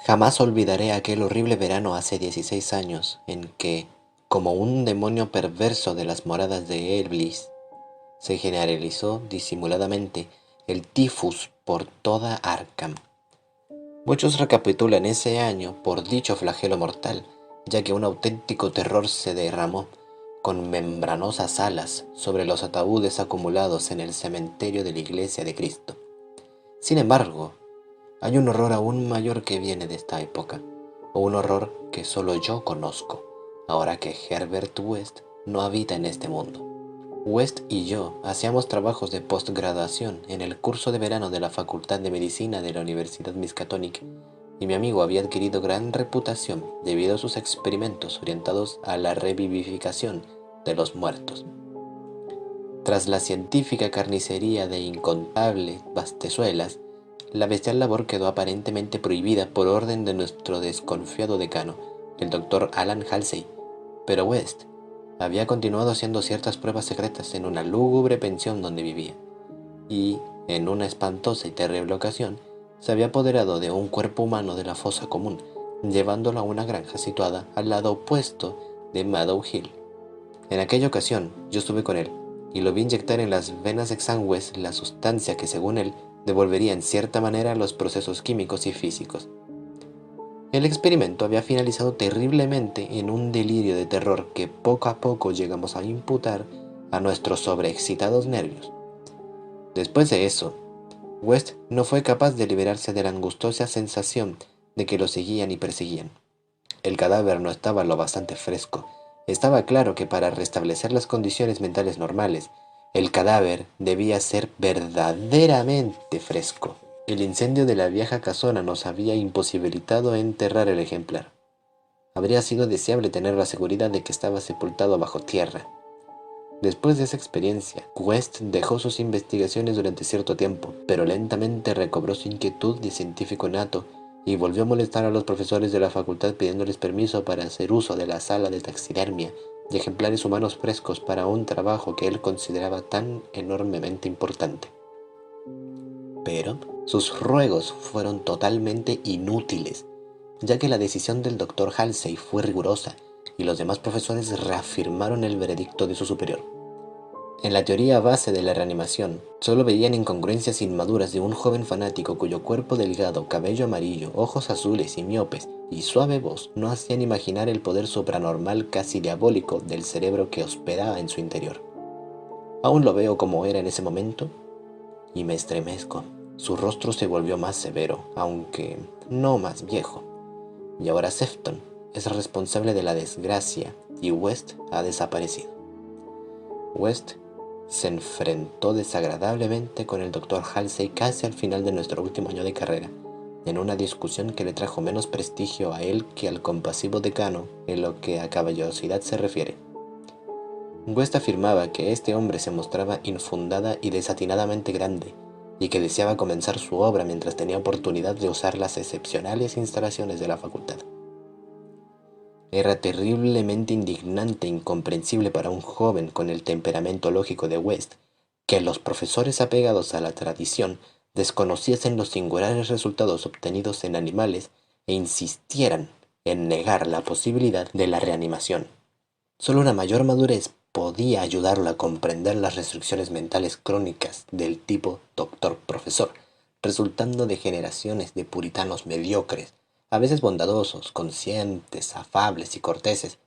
Jamás olvidaré aquel horrible verano hace 16 años en que, como un demonio perverso de las moradas de Eblis, se generalizó disimuladamente el tifus por toda Arkham. Muchos recapitulan ese año por dicho flagelo mortal, ya que un auténtico terror se derramó con membranosas alas sobre los ataúdes acumulados en el cementerio de la Iglesia de Cristo. Sin embargo, hay un horror aún mayor que viene de esta época, o un horror que solo yo conozco, ahora que Herbert West no habita en este mundo. West y yo hacíamos trabajos de postgraduación en el curso de verano de la Facultad de Medicina de la Universidad Miskatonic, y mi amigo había adquirido gran reputación debido a sus experimentos orientados a la revivificación de los muertos. Tras la científica carnicería de incontables bastezuelas, la bestial labor quedó aparentemente prohibida por orden de nuestro desconfiado decano, el doctor Alan Halsey, pero West había continuado haciendo ciertas pruebas secretas en una lúgubre pensión donde vivía, y, en una espantosa y terrible ocasión, se había apoderado de un cuerpo humano de la fosa común, llevándolo a una granja situada al lado opuesto de Meadow Hill. En aquella ocasión yo estuve con él, y lo vi inyectar en las venas exangües la sustancia que, según él, devolvería en cierta manera los procesos químicos y físicos. El experimento había finalizado terriblemente en un delirio de terror que poco a poco llegamos a imputar a nuestros sobreexcitados nervios. Después de eso, West no fue capaz de liberarse de la angustiosa sensación de que lo seguían y perseguían. El cadáver no estaba lo bastante fresco. Estaba claro que para restablecer las condiciones mentales normales, el cadáver debía ser verdaderamente fresco. El incendio de la vieja casona nos había imposibilitado enterrar el ejemplar. Habría sido deseable tener la seguridad de que estaba sepultado bajo tierra. Después de esa experiencia, West dejó sus investigaciones durante cierto tiempo, pero lentamente recobró su inquietud de científico nato y volvió a molestar a los profesores de la facultad pidiéndoles permiso para hacer uso de la sala de taxidermia y ejemplares humanos frescos para un trabajo que él consideraba tan enormemente importante. Pero sus ruegos fueron totalmente inútiles, ya que la decisión del doctor Halsey fue rigurosa y los demás profesores reafirmaron el veredicto de su superior. En la teoría base de la reanimación, solo veían incongruencias inmaduras de un joven fanático cuyo cuerpo delgado, cabello amarillo, ojos azules y miopes y suave voz no hacían imaginar el poder supranormal casi diabólico del cerebro que hospedaba en su interior. Aún lo veo como era en ese momento y me estremezco. Su rostro se volvió más severo, aunque no más viejo, y ahora Sefton es responsable de la desgracia y West ha desaparecido. West se enfrentó desagradablemente con el doctor Halsey casi al final de nuestro último año de carrera, en una discusión que le trajo menos prestigio a él que al compasivo decano en lo que a caballerosidad se refiere. West afirmaba que este hombre se mostraba infundada y desatinadamente grande, y que deseaba comenzar su obra mientras tenía oportunidad de usar las excepcionales instalaciones de la facultad. Era terriblemente indignante e incomprensible para un joven con el temperamento lógico de West que los profesores apegados a la tradición desconociesen los singulares resultados obtenidos en animales e insistieran en negar la posibilidad de la reanimación. Solo una mayor madurez podía ayudarlo a comprender las restricciones mentales crónicas del tipo doctor-profesor, resultando de generaciones de puritanos mediocres, a veces bondadosos, conscientes, afables y corteses,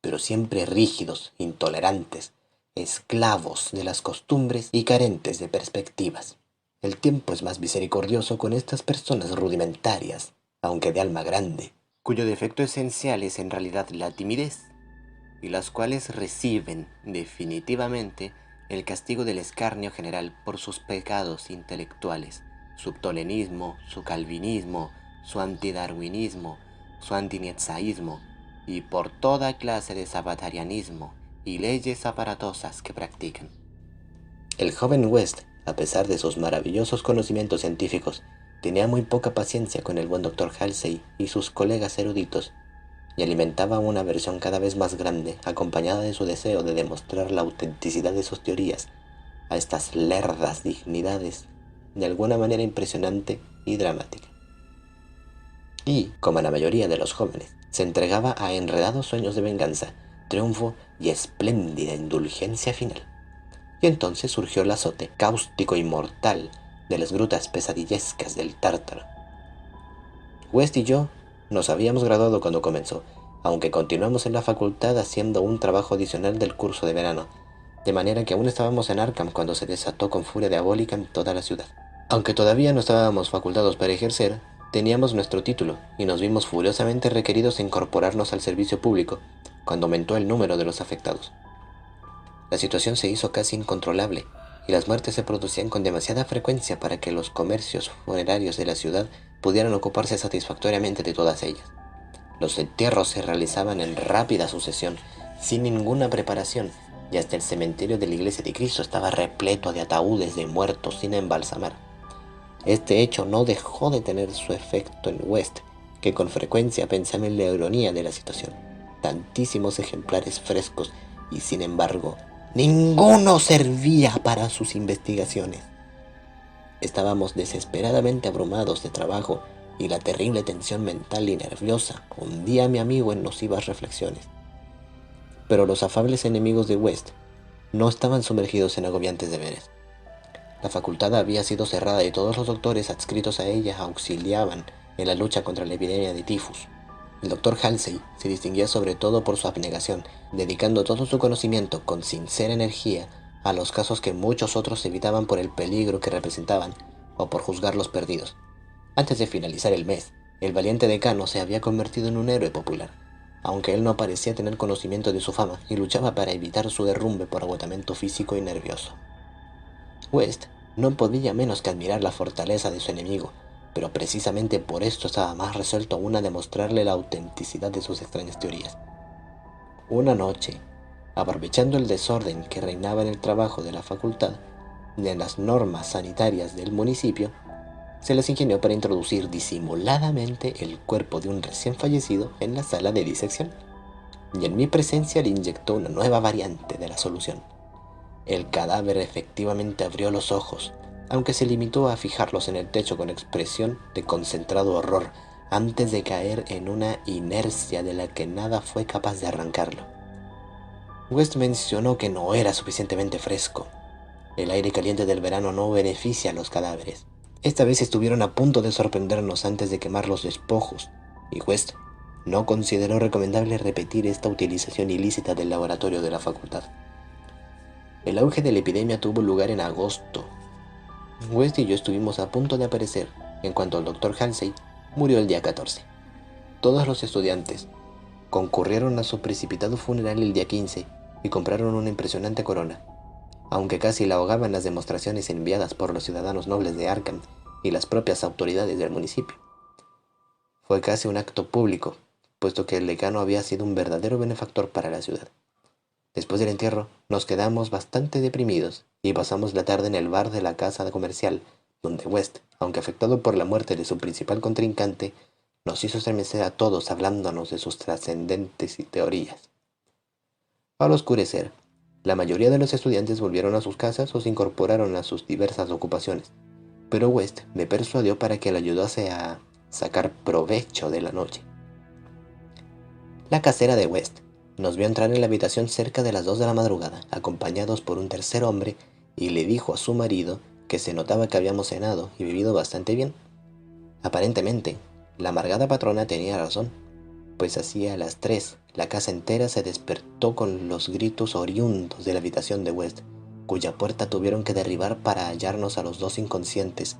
pero siempre rígidos, intolerantes, esclavos de las costumbres y carentes de perspectivas. El tiempo es más misericordioso con estas personas rudimentarias, aunque de alma grande, cuyo defecto esencial es en realidad la timidez, y las cuales reciben definitivamente el castigo del escarnio general por sus pecados intelectuales, su ptolemismo, su calvinismo, su antidarwinismo, su antinietzscheismo, y por toda clase de sabatarianismo y leyes aparatosas que practican. El joven West, a pesar de sus maravillosos conocimientos científicos, tenía muy poca paciencia con el buen doctor Halsey y sus colegas eruditos, y alimentaba una aversión cada vez más grande, acompañada de su deseo de demostrar la autenticidad de sus teorías a estas lerdas dignidades, de alguna manera impresionante y dramática. y, como la mayoría de los jóvenes, se entregaba a enredados sueños de venganza, triunfo y espléndida indulgencia final. Y entonces surgió el azote cáustico y mortal de las grutas pesadillescas del Tártaro. West y yo nos habíamos graduado cuando comenzó, aunque continuamos en la facultad haciendo un trabajo adicional del curso de verano, de manera que aún estábamos en Arkham cuando se desató con furia diabólica en toda la ciudad. Aunque todavía no estábamos facultados para ejercer, teníamos nuestro título y nos vimos furiosamente requeridos a incorporarnos al servicio público cuando aumentó el número de los afectados. La situación se hizo casi incontrolable y las muertes se producían con demasiada frecuencia para que los comercios funerarios de la ciudad pudieran ocuparse satisfactoriamente de todas ellas. Los entierros se realizaban en rápida sucesión, sin ninguna preparación, y hasta el cementerio de la iglesia de Cristo estaba repleto de ataúdes de muertos sin embalsamar. Este hecho no dejó de tener su efecto en West, que con frecuencia pensaba en la ironía de la situación. Tantísimos ejemplares frescos y sin embargo, ninguno servía para sus investigaciones. Estábamos desesperadamente abrumados de trabajo y la terrible tensión mental y nerviosa hundía a mi amigo en nocivas reflexiones. Pero los afables enemigos de West no estaban sumergidos en agobiantes deberes. La facultad había sido cerrada y todos los doctores adscritos a ella auxiliaban en la lucha contra la epidemia de tifus. El doctor Halsey se distinguía sobre todo por su abnegación, dedicando todo su conocimiento con sincera energía a los casos que muchos otros evitaban por el peligro que representaban o por juzgarlos perdidos. Antes de finalizar el mes, el valiente decano se había convertido en un héroe popular, aunque él no parecía tener conocimiento de su fama y luchaba para evitar su derrumbe por agotamiento físico y nervioso. West no podía menos que admirar la fortaleza de su enemigo, pero precisamente por esto estaba más resuelto aún a demostrarle la autenticidad de sus extrañas teorías. Una noche, aprovechando el desorden que reinaba en el trabajo de la facultad y en las normas sanitarias del municipio, se les ingenió para introducir disimuladamente el cuerpo de un recién fallecido en la sala de disección, y en mi presencia le inyectó una nueva variante de la solución. El cadáver efectivamente abrió los ojos, aunque se limitó a fijarlos en el techo con expresión de concentrado horror, antes de caer en una inercia de la que nada fue capaz de arrancarlo. West mencionó que no era suficientemente fresco. El aire caliente del verano no beneficia a los cadáveres. Esta vez estuvieron a punto de sorprendernos antes de quemar los despojos, y West no consideró recomendable repetir esta utilización ilícita del laboratorio de la facultad. El auge de la epidemia tuvo lugar en agosto. West y yo estuvimos a punto de aparecer en cuanto el Dr. Halsey murió el día 14. Todos los estudiantes concurrieron a su precipitado funeral el día 15 y compraron una impresionante corona, aunque casi la ahogaban las demostraciones enviadas por los ciudadanos nobles de Arkham y las propias autoridades del municipio. Fue casi un acto público, puesto que el decano había sido un verdadero benefactor para la ciudad. Después del entierro, nos quedamos bastante deprimidos y pasamos la tarde en el bar de la casa comercial, donde West, aunque afectado por la muerte de su principal contrincante, nos hizo estremecer a todos hablándonos de sus trascendentes teorías. Al oscurecer, la mayoría de los estudiantes volvieron a sus casas o se incorporaron a sus diversas ocupaciones, pero West me persuadió para que le ayudase a sacar provecho de la noche. La casera de West nos vio entrar en la habitación cerca de las 2 de la madrugada, acompañados por un tercer hombre, y le dijo a su marido que se notaba que habíamos cenado y bebido bastante bien. Aparentemente, la amargada patrona tenía razón, pues hacía las 3, la casa entera se despertó con los gritos oriundos de la habitación de West, cuya puerta tuvieron que derribar para hallarnos a los dos inconscientes,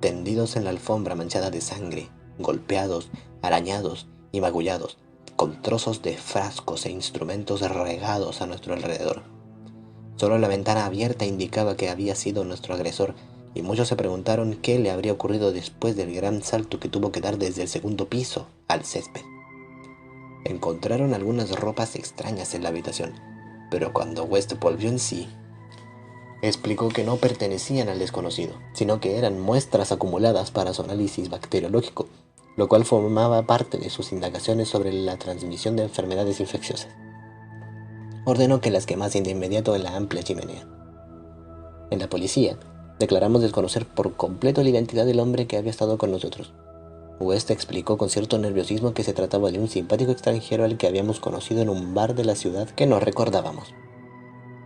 tendidos en la alfombra manchada de sangre, golpeados, arañados y magullados, con trozos de frascos e instrumentos regados a nuestro alrededor. Solo la ventana abierta indicaba que había sido nuestro agresor, y muchos se preguntaron qué le habría ocurrido después del gran salto que tuvo que dar desde el segundo piso al césped. Encontraron algunas ropas extrañas en la habitación, pero cuando West volvió en sí, explicó que no pertenecían al desconocido, sino que eran muestras acumuladas para su análisis bacteriológico, lo cual formaba parte de sus indagaciones sobre la transmisión de enfermedades infecciosas. Ordenó que las quemasen de inmediato en la amplia chimenea. En la policía, declaramos desconocer por completo la identidad del hombre que había estado con nosotros. West explicó con cierto nerviosismo que se trataba de un simpático extranjero al que habíamos conocido en un bar de la ciudad que no recordábamos.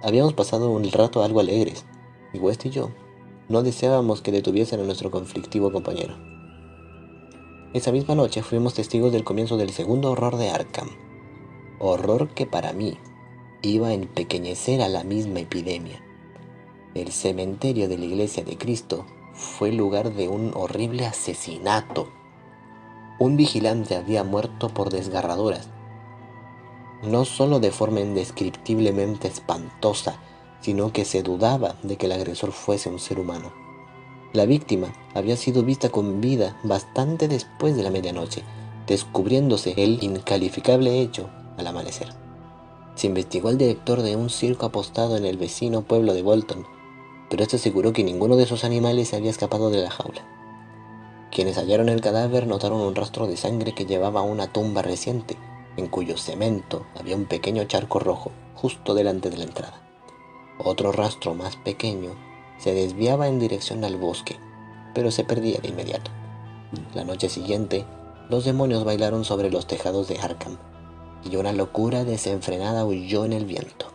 Habíamos pasado un rato algo alegres, y West y yo no deseábamos que detuviesen a nuestro conflictivo compañero. Esa misma noche fuimos testigos del comienzo del segundo horror de Arkham, horror que para mí iba a empequeñecer a la misma epidemia. El cementerio de la Iglesia de Cristo fue lugar de un horrible asesinato. Un vigilante había muerto por desgarraduras, no solo de forma indescriptiblemente espantosa, sino que se dudaba de que el agresor fuese un ser humano. La víctima había sido vista con vida bastante después de la medianoche, descubriéndose el incalificable hecho al amanecer. Se investigó al director de un circo apostado en el vecino pueblo de Bolton, pero este aseguró que ninguno de esos animales se había escapado de la jaula. Quienes hallaron el cadáver notaron un rastro de sangre que llevaba a una tumba reciente, en cuyo cemento había un pequeño charco rojo justo delante de la entrada. Otro rastro más pequeño se desviaba en dirección al bosque, pero se perdía de inmediato. La noche siguiente, los demonios bailaron sobre los tejados de Arkham, y una locura desenfrenada huyó en el viento.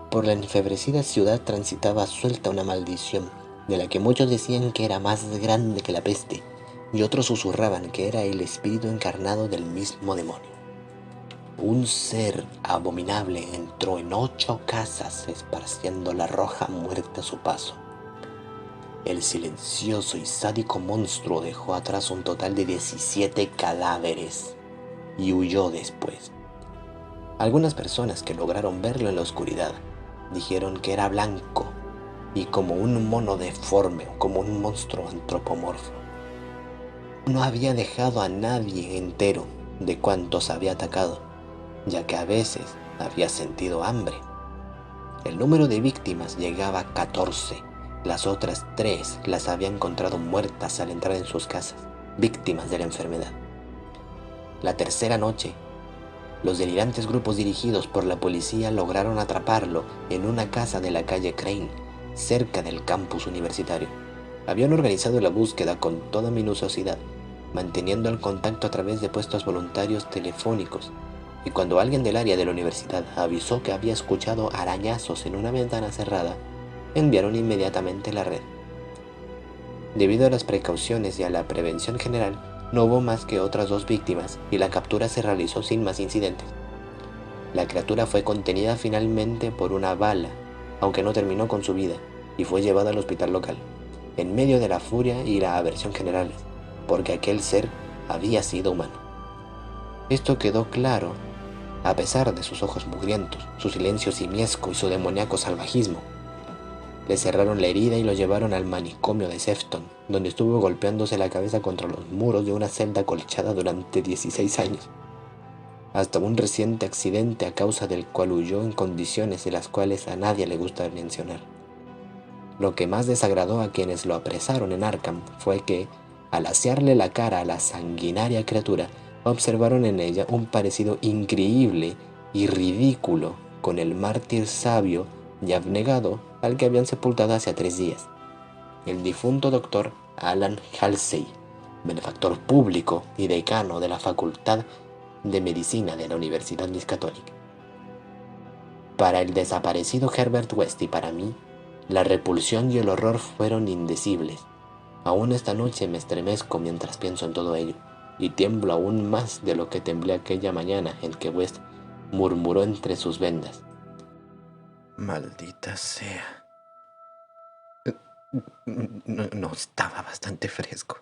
Por la enfebrecida ciudad transitaba suelta una maldición, de la que muchos decían que era más grande que la peste, y otros susurraban que era el espíritu encarnado del mismo demonio. Un ser abominable entró en 8 casas, esparciendo la roja muerte a su paso. El silencioso y sádico monstruo dejó atrás un total de 17 cadáveres y huyó después. Algunas personas que lograron verlo en la oscuridad dijeron que era blanco y como un mono deforme o como un monstruo antropomorfo. No había dejado a nadie entero de cuantos había atacado, ya que a veces había sentido hambre. El número de víctimas llegaba a 14. Las otras 3 las había encontrado muertas al entrar en sus casas, víctimas de la enfermedad. La tercera noche, los delirantes grupos dirigidos por la policía lograron atraparlo en una casa de la calle Crane, cerca del campus universitario. Habían organizado la búsqueda con toda minuciosidad, manteniendo el contacto a través de puestos voluntarios telefónicos, y cuando alguien del área de la universidad avisó que había escuchado arañazos en una ventana cerrada, enviaron inmediatamente la red. Debido a las precauciones y a la prevención general, no hubo más que otras 2 víctimas y la captura se realizó sin más incidentes. La criatura fue contenida finalmente por una bala, aunque no terminó con su vida, y fue llevada al hospital local, en medio de la furia y la aversión generales, porque aquel ser había sido humano. Esto quedó claro a pesar de sus ojos mugrientos, su silencio simiesco y su demoníaco salvajismo. Le cerraron la herida y lo llevaron al manicomio de Sefton, donde estuvo golpeándose la cabeza contra los muros de una celda acolchada durante 16 años, hasta un reciente accidente a causa del cual huyó en condiciones de las cuales a nadie le gusta mencionar. Lo que más desagradó a quienes lo apresaron en Arkham fue que, al asearle la cara a la sanguinaria criatura, observaron en ella un parecido increíble y ridículo con el mártir sabio y abnegado al que habían sepultado hace 3 días, el difunto doctor Alan Halsey, benefactor público y decano de la Facultad de Medicina de la Universidad Miskatonic. Para el desaparecido Herbert West y para mí, la repulsión y el horror fueron indecibles. Aún esta noche me estremezco mientras pienso en todo ello, y tiemblo aún más de lo que temblé aquella mañana en que West murmuró entre sus vendas: «Maldita sea. No estaba bastante fresco».